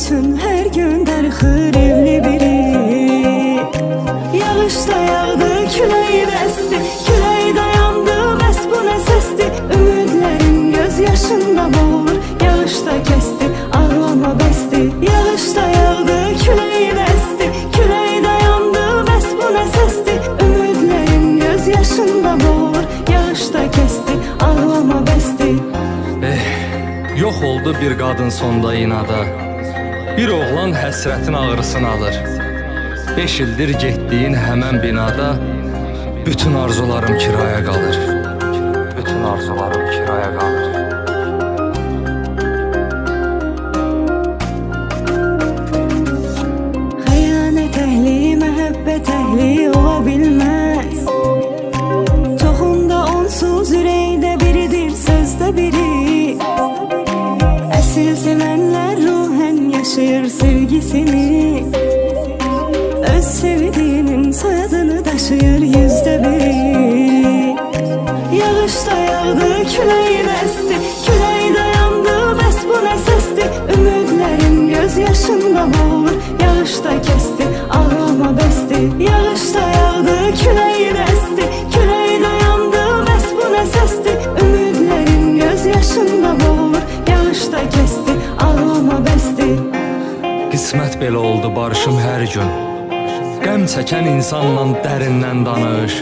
üçün her gün darıxır evli biri. Yağış da yağdı, külək bəsdi, külək dayandı, bəs bu nə səsdi? Ümidlərin göz yaşında boğulur, yağış da kəsdi, ağlama bəsdi. Yağış da yağdı, külək bəsdi, külək dayandı, bəs bu nə səsdi? Ümidlərin göz yaşında boğulur, yağış da kəsdi, ağlama bəsdi. Yox oldu bir qadın sonda inada, bir oğlan həsrətin ağrısını alır. 5 ildir getdiyin həmən binada bütün arzularım kiraya qalır. Bütün arzularım kiraya qalır. Xəyanət əhli, məhəbbət əhli ola bilməz. Çoxunda onsuz ürəkdə biridir, sözdə biri. Əsl sevənlər ruhən yaşayır sevgisini. Öz sevdiğinin soyadını taşıyır yüzde biri. Yağış da yağdı, külək bəsdi, külək dayandı, bəs bu nə səsdi? Ümidlərin göz yaşında boğulur, yağış da kəsdi, ağlama bəsdi. Yağış da yağdı, külək bəsdi, külək dayandı, bəs bu nə səsdi? Ümidlərin göz yaşında boğulur, yağış da kəsdi, ağlama bəsdi. Qismət belə oldu barışım hər gün. Qəm çəkən insanla dərindən danış.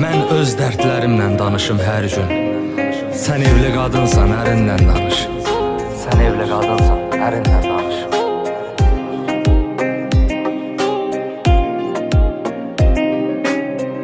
Mən öz dərdlərimlə danışım hər gün. Sən evli qadınsan, ərinlə danış. Sən evli qadınsan, ərinlə danış.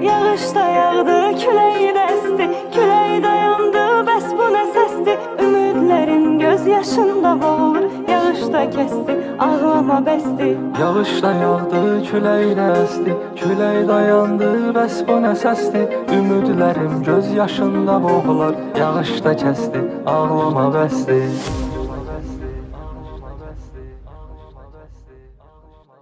Yağış da yağdı, külək bəsdi, külək dayandı, bəs bu nə səsdi? Ümidlərin göz yaşında boğulur, yağış da kəsdi, ağlama bəsdi. Yağış da yağdı, külək də əsdi, külək dayandı, bəs bu nə səsdi? Ümidlərim göz yaşında boğular, yağış da kəsdi, ağlama bəsdi.